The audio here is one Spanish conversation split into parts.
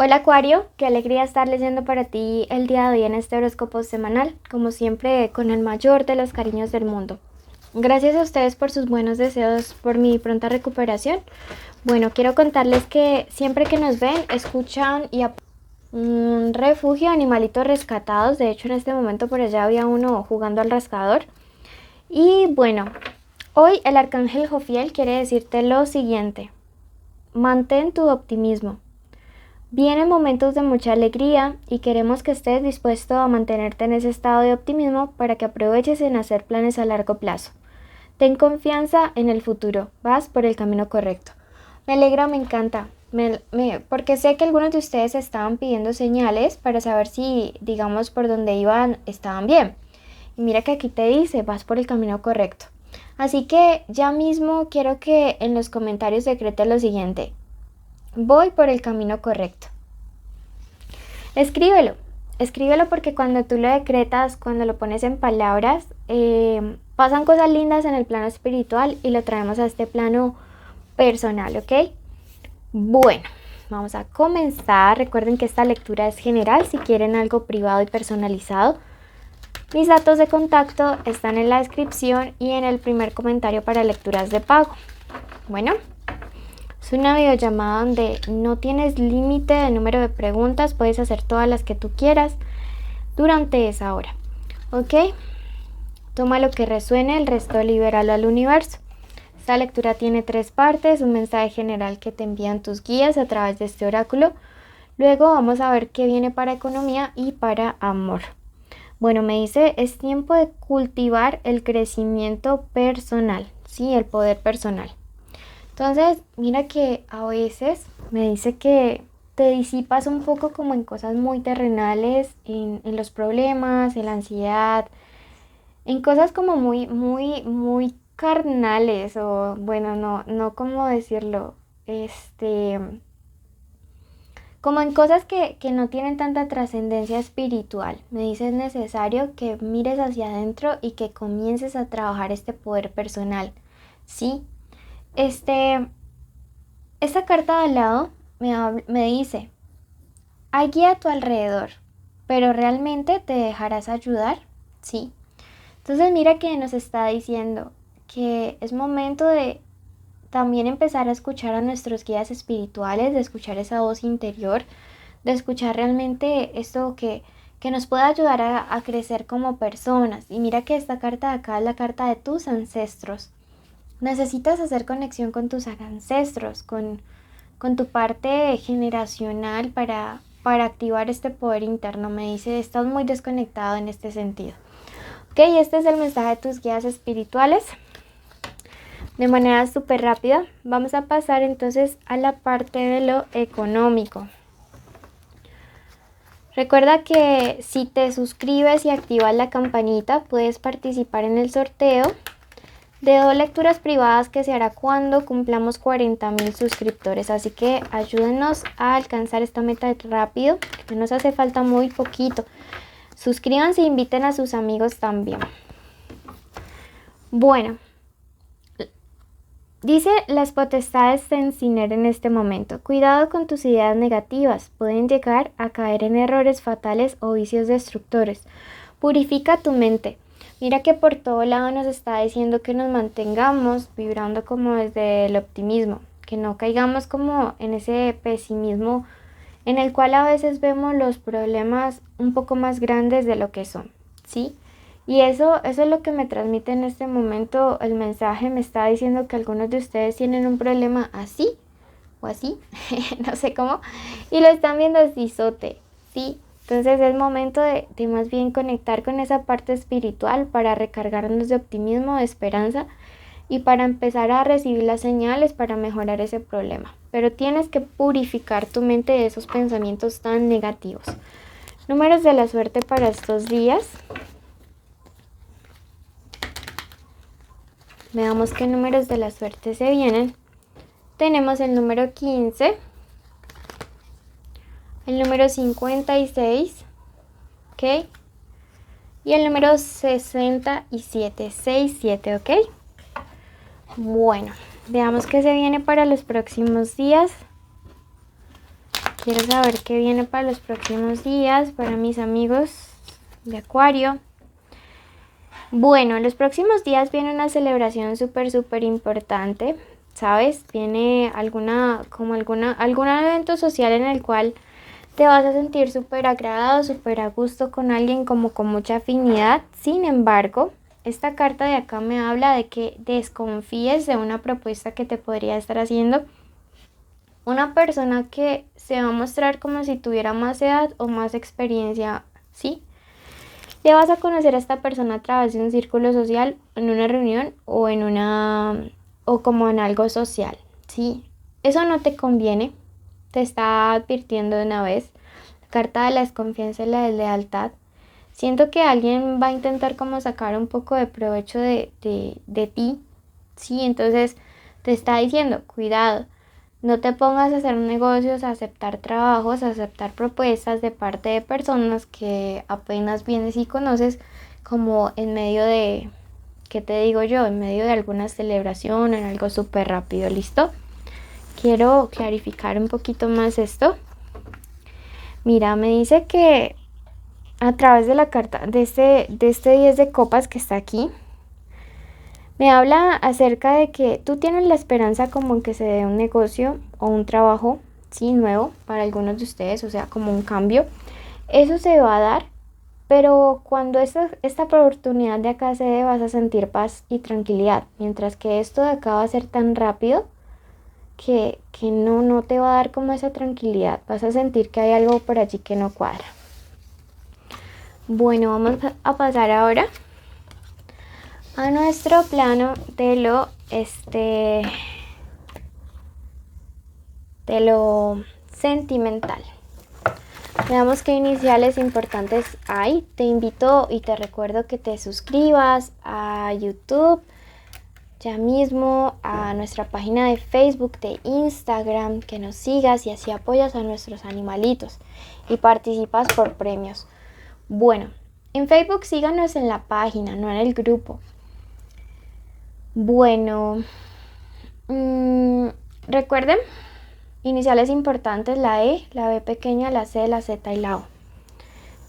Hola Acuario, qué alegría estar leyendo para ti el día de hoy en este horóscopo semanal, como siempre con el mayor de los cariños del mundo. Gracias a ustedes por sus buenos deseos por mi pronta recuperación. Bueno, quiero contarles que siempre que nos ven, escuchan y un refugio de animalitos rescatados. De hecho, en este momento por allá había uno jugando al rascador. Y bueno, hoy el arcángel Jofiel quiere decirte lo siguiente: mantén tu optimismo. Vienen momentos de mucha alegría y queremos que estés dispuesto a mantenerte en ese estado de optimismo para que aproveches en hacer planes a largo plazo. Ten confianza en el futuro, vas por el camino correcto. Me alegra, me encanta, porque sé que algunos de ustedes estaban pidiendo señales para saber si, digamos, por donde iban estaban bien. Y mira que aquí te dice, vas por el camino correcto. Así que ya mismo quiero que en los comentarios decretes lo siguiente: voy por el camino correcto. Escríbelo porque cuando tú lo decretas, cuando lo pones en palabras, pasan cosas lindas en el plano espiritual y lo traemos a este plano personal, ¿ok? Bueno, vamos a comenzar. Recuerden que esta lectura es general. Si quieren algo privado y personalizado, mis datos de contacto están en la descripción y en el primer comentario para lecturas de pago. Bueno, es una videollamada donde no tienes límite de número de preguntas, puedes hacer todas las que tú quieras durante esa hora, ¿ok? Toma lo que resuene, el resto libéralo al universo. Esta lectura tiene 3 partes, un mensaje general que te envían tus guías a través de este oráculo. Luego vamos a ver qué viene para economía y para amor. Bueno, me dice, es tiempo de cultivar el crecimiento personal, ¿sí? El poder personal. Entonces, mira que a veces me dice que te disipas un poco como en cosas muy terrenales, en los problemas, en la ansiedad, en cosas como muy carnales, o bueno, no cómo decirlo, como en cosas que no tienen tanta trascendencia espiritual. Me dice, es necesario que mires hacia adentro y que comiences a trabajar este poder personal, ¿sí? Esta carta de al lado me dice, hay guía a tu alrededor, pero ¿realmente te dejarás ayudar? Sí. Entonces mira que nos está diciendo que es momento de también empezar a escuchar a nuestros guías espirituales, de escuchar esa voz interior, de escuchar realmente esto que nos puede ayudar a crecer como personas. Y mira que esta carta de acá es la carta de tus ancestros. Necesitas hacer conexión con tus ancestros, con tu parte generacional para activar este poder interno. Me dice, estás muy desconectado en este sentido. Ok, este es el mensaje de tus guías espirituales. De manera súper rápida, vamos a pasar entonces a la parte de lo económico. Recuerda que si te suscribes y activas la campanita, puedes participar en el sorteo de 2 lecturas privadas que se hará cuando cumplamos 40,000 suscriptores. Así que ayúdenos a alcanzar esta meta rápido, que nos hace falta muy poquito. Suscríbanse e inviten a sus amigos también. Bueno, dice, las potestades te enciner en este momento. Cuidado con tus ideas negativas, pueden llegar a caer en errores fatales o vicios destructores. Purifica tu mente. Mira que por todo lado nos está diciendo que nos mantengamos vibrando como desde el optimismo, que no caigamos como en ese pesimismo en el cual a veces vemos los problemas un poco más grandes de lo que son, ¿sí? Y eso es lo que me transmite en este momento el mensaje. Me está diciendo que algunos de ustedes tienen un problema así o así, no sé cómo, y lo están viendo asisote, ¿sí? Entonces es momento de más bien conectar con esa parte espiritual para recargarnos de optimismo, de esperanza y para empezar a recibir las señales para mejorar ese problema. Pero tienes que purificar tu mente de esos pensamientos tan negativos. Números de la suerte para estos días. Veamos qué números de la suerte se vienen. Tenemos el número 15, el número 56, ¿ok? Y el número 67, 67, ¿ok? Bueno, veamos qué se viene para los próximos días. Ok, quiero saber qué viene para los próximos días, para mis amigos de Acuario. Bueno, en los próximos días viene una celebración súper importante, ¿sabes? Viene algún evento social en el cual te vas a sentir súper agradado, súper a gusto con alguien, como con mucha afinidad. Sin embargo, esta carta de acá me habla de que desconfíes de una propuesta que te podría estar haciendo una persona que se va a mostrar como si tuviera más edad o más experiencia, ¿sí? Le vas a conocer a esta persona a través de un círculo social, en una reunión o como en algo social, ¿sí? Eso no te conviene, te está advirtiendo de una vez. La carta de la desconfianza y la deslealtad. Siento que alguien va a intentar como sacar un poco de provecho de ti, ¿sí? Entonces te está diciendo, cuidado. No te pongas a hacer negocios, a aceptar trabajos, a aceptar propuestas de parte de personas que apenas vienes y conoces, como en medio de, ¿qué te digo yo? En medio de alguna celebración, en algo súper rápido, ¿listo? Quiero clarificar un poquito más esto. Mira, me dice que a través de la carta, de este 10 de copas que está aquí, me habla acerca de que tú tienes la esperanza como en que se dé un negocio o un trabajo, sí, nuevo para algunos de ustedes, o sea, como un cambio. Eso se va a dar, pero cuando esta oportunidad de acá se dé vas a sentir paz y tranquilidad, mientras que esto de acá va a ser tan rápido que no te va a dar como esa tranquilidad. Vas a sentir que hay algo por allí que no cuadra. Bueno, vamos a pasar ahora a nuestro plano de lo sentimental. Veamos qué iniciales importantes hay. Te invito y te recuerdo que te suscribas a YouTube ya mismo, a nuestra página de Facebook, de Instagram, que nos sigas y así apoyas a nuestros animalitos y participas por premios. Bueno, en Facebook síganos en la página, no en el grupo. Bueno, recuerden, iniciales importantes, la E, la B pequeña, la C, la Z y la O.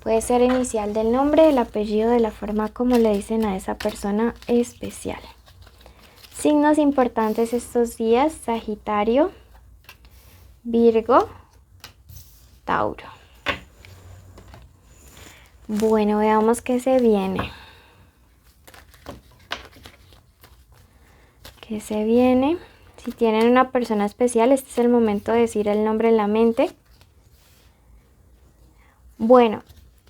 Puede ser inicial del nombre, el apellido, de la forma como le dicen a esa persona especial. Signos importantes estos días: Sagitario, Virgo, Tauro. Bueno, veamos qué se viene. ¿Qué se viene? Si tienen una persona especial, este es el momento de decir el nombre en la mente. Bueno,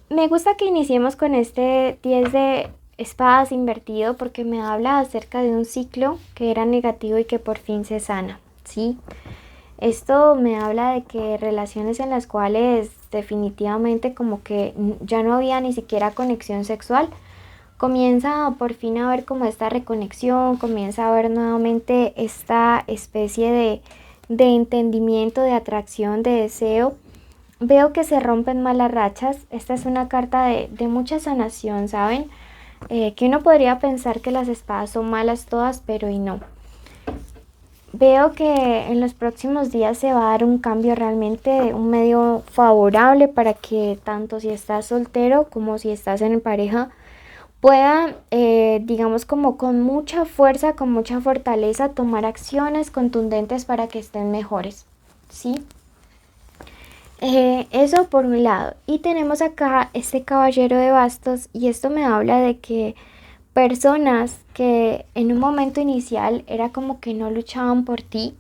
me gusta que iniciemos con este 10 de espadas invertido porque me habla acerca de un ciclo que era negativo y que por fin se sana, ¿sí? Esto me habla de que relaciones en las cuales definitivamente como que ya no había ni siquiera conexión sexual, comienza por fin a haber como esta reconexión, comienza a haber nuevamente esta especie de entendimiento, de atracción, de deseo. Veo que se rompen malas rachas. Esta es una carta de mucha sanación, ¿saben? Que uno podría pensar que las espadas son malas todas, pero y no. Veo que en los próximos días se va a dar un cambio realmente, un medio favorable para que tanto si estás soltero como si estás en pareja pueda, digamos como con mucha fuerza, con mucha fortaleza, tomar acciones contundentes para que estén mejores, ¿sí? Eso por un lado. Y tenemos acá este caballero de bastos y esto me habla de que personas que en un momento inicial era como que no luchaban por ti,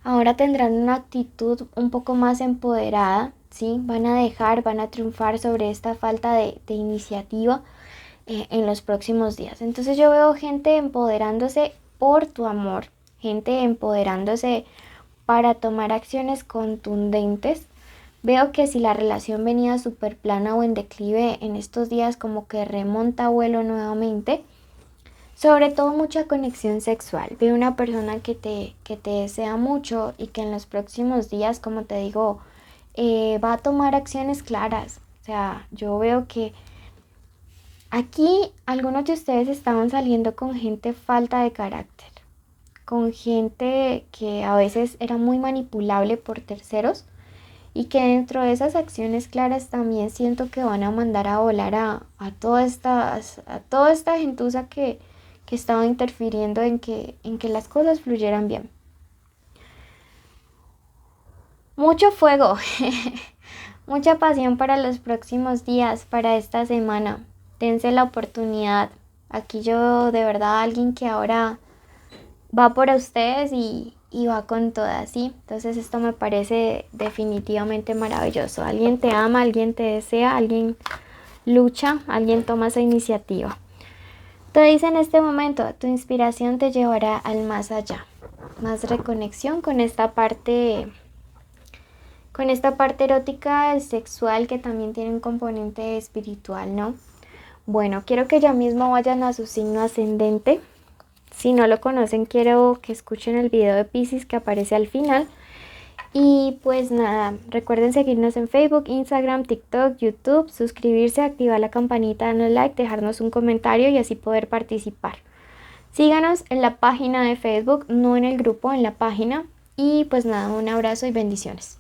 ahora tendrán una actitud un poco más empoderada, ¿sí? Van a triunfar sobre esta falta de iniciativa en los próximos días. Entonces yo veo gente empoderándose por tu amor, gente empoderándose para tomar acciones contundentes. Veo que si la relación venía súper plana o en declive, en estos días como que remonta vuelo nuevamente. Sobre todo mucha conexión sexual. Veo una persona que te desea mucho y que en los próximos días, como te digo, va a tomar acciones claras. O sea, yo veo que aquí algunos de ustedes estaban saliendo con gente falta de carácter, con gente que a veces era muy manipulable por terceros y que dentro de esas acciones claras también siento que van a mandar a volar a toda esta gentuza que estaba interfiriendo en que las cosas fluyeran bien. Mucho fuego, mucha pasión para los próximos días, para esta semana. Dense la oportunidad. Aquí yo de verdad alguien que ahora va por ustedes y va con todas, ¿sí? Entonces esto me parece definitivamente maravilloso. Alguien te ama, alguien te desea, alguien lucha, alguien toma esa iniciativa. Te dice en este momento, tu inspiración te llevará al más allá. Más reconexión con esta parte erótica, sexual, que también tiene un componente espiritual, ¿no? Bueno, quiero que ya mismo vayan a su signo ascendente. Si no lo conocen, quiero que escuchen el video de Piscis que aparece al final. Y pues nada, recuerden seguirnos en Facebook, Instagram, TikTok, YouTube, suscribirse, activar la campanita, darnos like, dejarnos un comentario y así poder participar. Síganos en la página de Facebook, no en el grupo, en la página. Y pues nada, un abrazo y bendiciones.